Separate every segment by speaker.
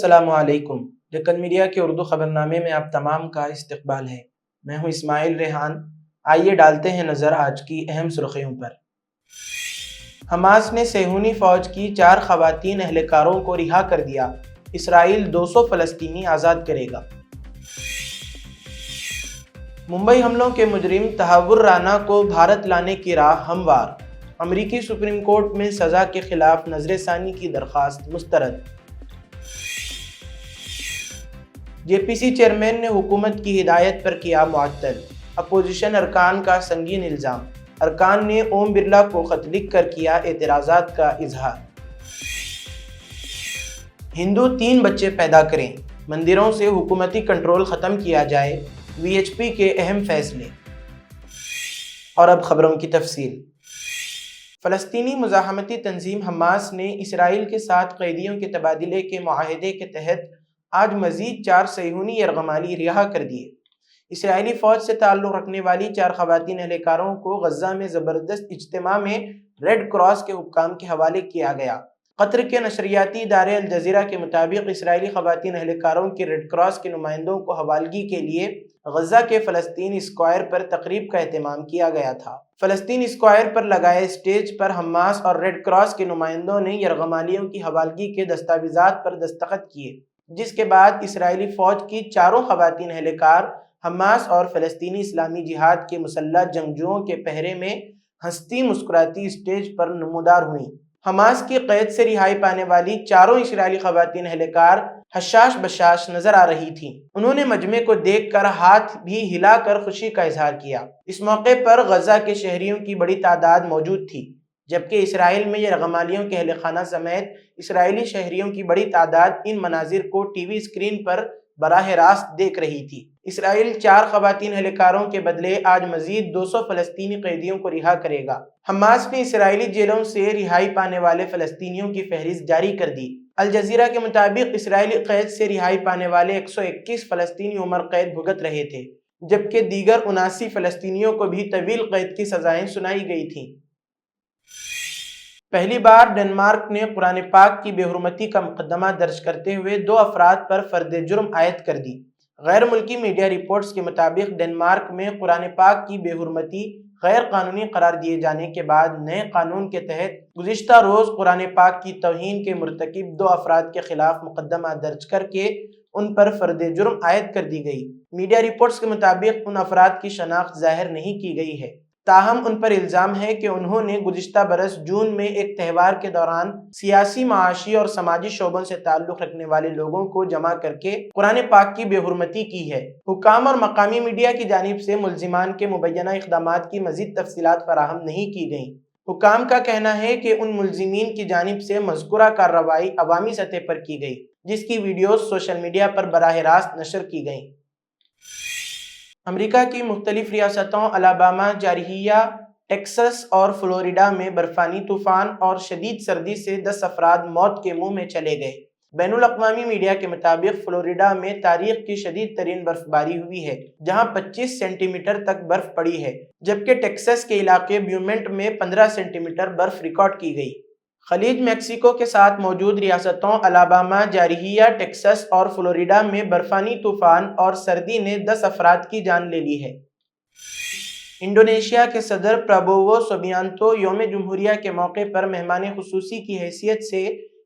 Speaker 1: السلام علیکم۔ ڈکن میڈیا کے اردو خبرنامے میں آپ تمام کا استقبال ہے۔ میں ہوں اسماعیل ریحان۔ آئیے ڈالتے ہیں نظر آج کی اہم سرخیوں پر۔ حماس نے صہیونی فوج کی 4 خواتین اہلکاروں کو رہا کر دیا۔ اسرائیل 200 فلسطینی آزاد کرے گا۔ ممبئی حملوں کے مجرم تحور رانا کو بھارت لانے کی راہ ہموار۔ امریکی سپریم کورٹ میں سزا کے خلاف نظر ثانی کی درخواست مسترد۔ جے پی سی چیئرمین نے حکومت کی ہدایت پر کیا معطل۔ اپوزیشن ارکان کا سنگین الزام۔ ارکان نے اوم برلا کو خط لکھ کر کیا اعتراضات کا اظہار۔ ہندو 3 بچے پیدا کریں، مندروں سے حکومتی کنٹرول ختم کیا جائے، وی ایچ پی کے اہم فیصلے۔ اور اب خبروں کی تفصیل۔ فلسطینی مزاحمتی تنظیم حماس نے اسرائیل کے ساتھ قیدیوں کے تبادلے کے معاہدے کے تحت آج مزید 4 صہیونی یرغمالی رہا کر دیے۔ اسرائیلی فوج سے تعلق رکھنے والی 4 خواتین اہلکاروں کو غزہ میں زبردست اجتماع میں ریڈ کراس کے حکام کے حوالے کیا گیا۔ قطر کے نشریاتی ادارے الجزیرہ کے مطابق اسرائیلی خواتین اہلکاروں کی ریڈ کراس کے نمائندوں کو حوالگی کے لیے غزہ کے فلسطین اسکوائر پر تقریب کا اہتمام کیا گیا تھا۔ فلسطین اسکوائر پر لگائے اسٹیج پر حماس اور ریڈ کراس کے نمائندوں نے یرغمالیوں کی حوالگی کے دستاویزات پر دستخط کیے، جس کے بعد اسرائیلی فوج کی 4 خواتین اہلکار حماس اور فلسطینی اسلامی جہاد کے مسلح جنگجوؤں کے پہرے میں ہنستی مسکراتی اسٹیج پر نمودار ہوئیں۔ حماس کی قید سے رہائی پانے والی 4 اسرائیلی خواتین اہلکار حشاش بشاش نظر آ رہی تھیں۔ انہوں نے مجمع کو دیکھ کر ہاتھ بھی ہلا کر خوشی کا اظہار کیا۔ اس موقع پر غزہ کے شہریوں کی بڑی تعداد موجود تھی، جبکہ اسرائیل میں یرغمالیوں کے اہل خانہ سمیت اسرائیلی شہریوں کی بڑی تعداد ان مناظر کو ٹی وی اسکرین پر براہ راست دیکھ رہی تھی۔ اسرائیل 4 خواتین اہلکاروں کے بدلے آج مزید 200 فلسطینی قیدیوں کو رہا کرے گا۔ حماس نے اسرائیلی جیلوں سے رہائی پانے والے فلسطینیوں کی فہرست جاری کر دی۔ الجزیرہ کے مطابق اسرائیلی قید سے رہائی پانے والے 121 فلسطینی عمر قید بھگت رہے تھے، جبکہ دیگر 79 فلسطینیوں کو بھی طویل قید کی سزائیں سنائی گئی تھیں۔ پہلی بار ڈنمارک نے قرآن پاک کی بے حرمتی کا مقدمہ درج کرتے ہوئے 2 افراد پر فرد جرم عائد کر دی۔ غیر ملکی میڈیا رپورٹس کے مطابق ڈنمارک میں قرآن پاک کی بے حرمتی غیر قانونی قرار دیے جانے کے بعد نئے قانون کے تحت گزشتہ روز قرآن پاک کی توہین کے مرتکب 2 افراد کے خلاف مقدمہ درج کر کے ان پر فرد جرم عائد کر دی گئی۔ میڈیا رپورٹس کے مطابق ان افراد کی شناخت ظاہر نہیں کی گئی ہے، تاہم ان پر الزام ہے کہ انہوں نے گزشتہ برس جون میں ایک تہوار کے دوران سیاسی، معاشی اور سماجی شعبوں سے تعلق رکھنے والے لوگوں کو جمع کر کے قرآن پاک کی بے حرمتی کی ہے۔ حکام اور مقامی میڈیا کی جانب سے ملزمان کے مبینہ اقدامات کی مزید تفصیلات فراہم نہیں کی گئیں۔ حکام کا کہنا ہے کہ ان ملزمین کی جانب سے مذکورہ کارروائی عوامی سطح پر کی گئی، جس کی ویڈیوز سوشل میڈیا پر براہ راست نشر کی گئیں۔ امریکہ کی مختلف ریاستوں الاباما، جارجیا، ٹیکساس اور فلوریڈا میں برفانی طوفان اور شدید سردی سے 10 افراد موت کے منہ میں چلے گئے۔ بین الاقوامی میڈیا کے مطابق فلوریڈا میں تاریخ کی شدید ترین برف باری ہوئی ہے، جہاں 25 سینٹی میٹر تک برف پڑی ہے، جبکہ ٹیکساس کے علاقے بیومنٹ میں 15 سینٹی میٹر برف ریکارڈ کی گئی۔ خلیج میکسیکو کے ساتھ موجود ریاستوں الاباما، جارجیا، ٹیکساس اور فلوریڈا میں برفانی طوفان اور سردی نے 10 افراد کی جان لے لی ہے۔ انڈونیشیا کے صدر پرابوو سوبیانتو یوم جمہوریہ کے موقع پر مہمان خصوصی کی حیثیت سے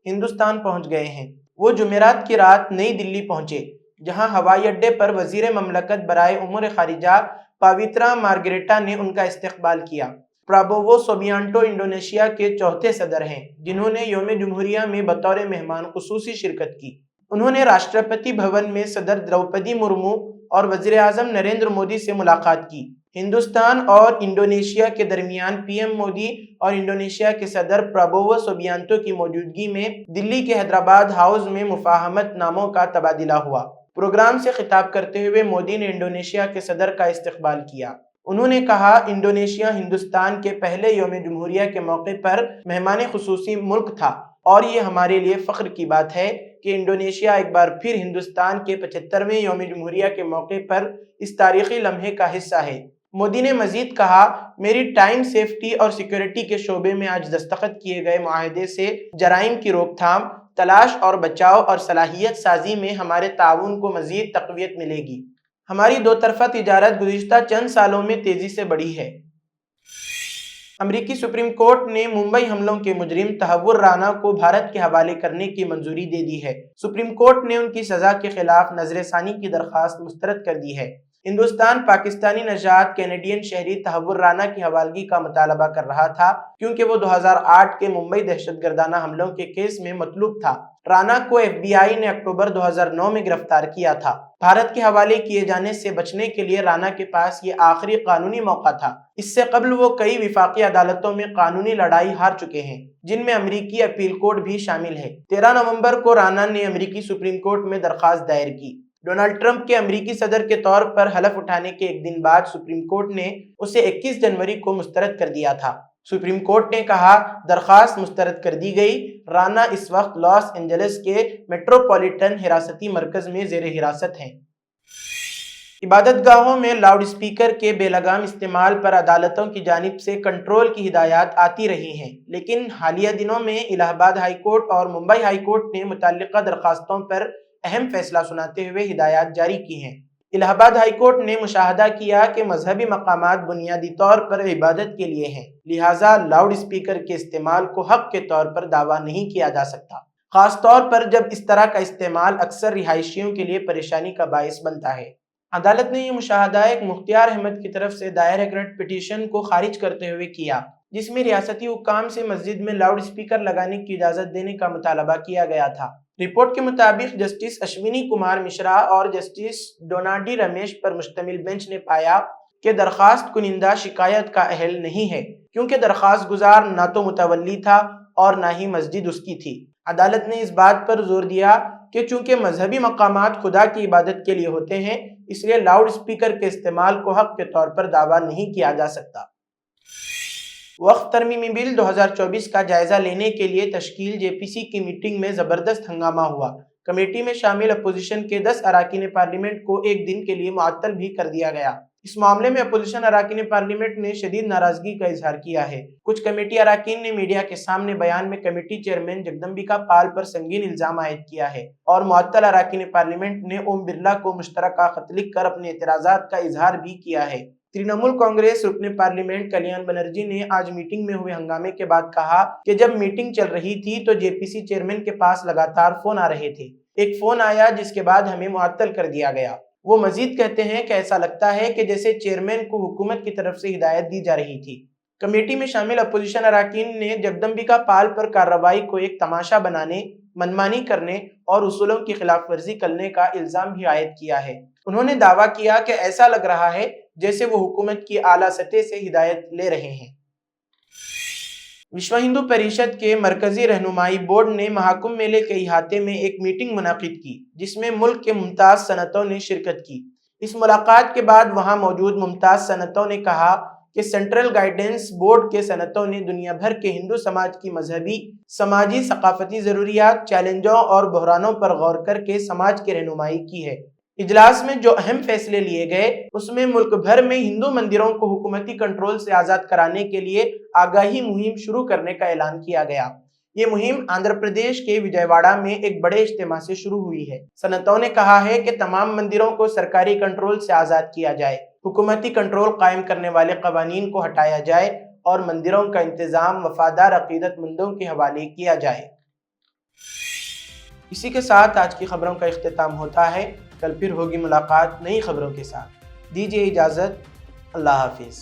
Speaker 1: ہندوستان پہنچ گئے ہیں۔ وہ جمعرات کی رات نئی دلی پہنچے، جہاں ہوائی اڈے پر وزیر مملکت برائے امور خارجہ پاوترا مارگریٹا نے ان کا استقبال کیا۔ پرابوو سوبیانتو انڈونیشیا کے 4تھے صدر ہیں جنہوں نے یوم جمہوریہ میں بطور مہمان خصوصی شرکت کی۔ انہوں نے راشٹرپتی بھون میں صدر دروپدی مرمو اور وزیر اعظم نریندر مودی سے ملاقات کی۔ ہندوستان اور انڈونیشیا کے درمیان پی ایم مودی اور انڈونیشیا کے صدر پرابوو سوبیانتو کی موجودگی میں دلی کے حیدرآباد ہاؤس میں مفاہمت ناموں کا تبادلہ ہوا۔ پروگرام سے خطاب کرتے ہوئے مودی نے انڈونیشیا کے صدر کا استقبال کیا۔ انہوں نے کہا، انڈونیشیا ہندوستان کے پہلے یوم جمہوریہ کے موقع پر مہمان خصوصی ملک تھا اور یہ ہمارے لیے فخر کی بات ہے کہ انڈونیشیا ایک بار پھر ہندوستان کے 75ویں یوم جمہوریہ کے موقع پر اس تاریخی لمحے کا حصہ ہے۔ मोदी ने मजीद कहा, मेरी टाइम, सेफ्टी और सिक्योरिटी के शोबे में आज दस्तखत किए गए मुआहदे से जराइम की रोकथाम, तलाश और बचाव और सलाहियत साजी में हमारे ताउन को मजीद तक़वियत मिलेगी। हमारी दो तरफ़ा तिजारत गुज़िश्ता चंद सालों में तेज़ी से बढ़ी है। अमरीकी सुप्रीम कोर्ट ने मुंबई हमलों के मुजरिम तहव्वुर राना को भारत के हवाले करने की मंजूरी दे दी है। सुप्रीम कोर्ट ने उनकी सज़ा के खिलाफ नज़रसानी की दरख्वास्त मुस्तरद कर दी है। हिंदुस्तान पाकिस्तानी नजात कैनेडियन शहरी तहव्वुर राना की हवालगी का मुतालबा कर रहा था, क्योंकि वो 2008 के मुंबई दहशतगर्दाना हमलों के केस में मतलूब था। राना को FBI ने अक्टूबर 2009 में गिरफ्तार किया था। भारत के हवाले किए जाने से बचने के लिए राना के पास ये आखिरी कानूनी मौका था। इससे कबल वो कई विफाकी अदालतों में कानूनी लड़ाई हार चुके हैं, जिनमें अमरीकी अपील कोर्ट भी शामिल है। 13 नवंबर को राना ने अमरीकी सुप्रीम कोर्ट में दरख्वास्त दायर की। डोनाल्ड ट्रंप के अमरीकी सदर के तौर पर हलफ उठाने के एक दिन बाद सुप्रीम कोर्ट ने उसे 21 जनवरी को मुस्तरद कर दिया था। सुप्रीम कोर्ट ने कहा, दरख्वास्त मुस्तरद कर दी गई। राना इस वक्त लॉस एंजलिस के मेट्रोपॉलिटन हिरासती मरकज में ज़ेर हिरासत हैं। इबादत गाहों में लाउड स्पीकर के बेलगाम इस्तेमाल पर अदालतों की जानिब से कंट्रोल की हिदायत आती रही हैं, लेकिन हालिया दिनों में इलाहाबाद हाई कोर्ट और मुंबई हाई कोर्ट ने मुतल्लिका दरखास्तों पर अहम फैसला सुनाते हुए हिदायत जारी की हैं। इलाहाबाद हाई कोर्ट ने मुशाहदा किया कि मजहबी मकामात बुनियादी तौर पर इबादत के लिए हैं, लिहाजा लाउड स्पीकर के इस्तेमाल को हक के तौर पर दावा नहीं किया जा सकता, खास तौर पर जब इस तरह का इस्तेमाल अक्सर रिहायशियों के लिए परेशानी का बायस बनता है। अदालत ने यह मुशाहदा एक मुख्तियार अहमद की तरफ से दायर एक रिट पिटीशन को खारिज करते हुए किया, जिसमें रियासती हुक्काम से मस्जिद में लाउड स्पीकर लगाने की इजाज़त देने का मुतालबा किया गया था। रिपोर्ट के मुताबिक जस्टिस अश्विनी कुमार मिश्रा और जस्टिस डोनाडी रमेश पर मुश्तमिल बेंच ने पाया कि दरखास्त कुनिंदा शिकायत का अहल नहीं है, क्योंकि दरखास्त गुजार ना तो मुतवल्ली था और ना ही मस्जिद उसकी थी। अदालत ने इस बात पर जोर दिया कि चूंकि मजहबी मकामात खुदा की इबादत के लिए होते हैं, इसलिए लाउड स्पीकर के इस्तेमाल को हक के तौर पर दावा नहीं किया जा सकता। वक्फ तरमीमी बिल 2024 का जायजा लेने के लिए तश्कील JPC की मीटिंग में जबरदस्त हंगामा हुआ। कमेटी में शामिल अपोजिशन के 10 अराकीन पार्लियामेंट को एक दिन के लिए मुअत्तल भी कर दिया गया। इस मामले में अपोजिशन अराकीन पार्लियामेंट ने शदीद नाराजगी का इजहार किया है। कुछ कमेटी अराकीन ने मीडिया के सामने बयान में कमेटी चेयरमैन जगदम्बिका पाल पर संगीन इल्जाम आयद किया है और मुअत्तल अराकीन पार्लियामेंट ने ओम बिरला को मुश्तरका खत लिख कर अपने एतराज़ात का इजहार भी किया है। तृणमूल कांग्रेस रुकने पार्लियामेंट कल्याण बनर्जी ने आज मीटिंग में हुए हंगामे के बाद कहा कि जब मीटिंग चल रही थी तो JPC चेयरमैन के पास लगातार फोन आ रहे थे। एक फोन आया जिसके बाद हमें मुअत्तल कर दिया गया। वो मजीद कहते हैं कि ऐसा लगता है कि जैसे चेयरमैन को हुकूमत की तरफ से हिदायत दी जा रही थी। कमेटी में शामिल अपोजिशन अराकीन ने जगदम्बिका पाल पर कार्रवाई को एक तमाशा बनाने, मनमानी करने और उसूलों की खिलाफ वर्जी करने का इल्जाम भी आयद किया है। उन्होंने दावा किया कि ऐसा लग रहा है जैसे वो हुकूमत की आला सतह से हिदायत ले रहे हैं। विश्व हिंदू परिषद के मरकजी रहनुमाई बोर्ड ने महाकुंभ मेले के इहाते में एक मीटिंग मुनाकिद की, जिसमें मुल्क के मुमताज सनतों ने शिरकत की। इस मुलाकात के बाद वहां मौजूद मुमताज सनतों ने कहा कि सेंट्रल गाइडेंस बोर्ड के सनतों ने दुनिया भर के हिंदू समाज की मजहबी, समाजी, सकाफती जरूरियात, चैलेंजों और बहरानों पर गौर करके समाज की रहनुमाई की है। इजलास में जो अहम फैसले लिए गए उसमें मुल्क भर में हिंदू मंदिरों को हुकूमती कंट्रोल से आज़ाद कराने के लिए आगाही मुहिम शुरू करने का ऐलान किया गया। ये मुहिम आंध्र प्रदेश के विजयवाड़ा में एक बड़े इज्तिमा से शुरू हुई है। सनतों ने कहा है कि तमाम मंदिरों को सरकारी कंट्रोल से आज़ाद किया जाए, हुकूमती कंट्रोल कायम करने वाले कवानीन को हटाया जाए और मंदिरों का इंतज़ाम वफादार अकीदतमंदों के हवाले किया जाए। इसी के साथ आज की खबरों का इख्तिताम होता है। कल फिर होगी मुलाकात नई खबरों के साथ। दीजिए इजाज़त। अल्लाह हाफिज़।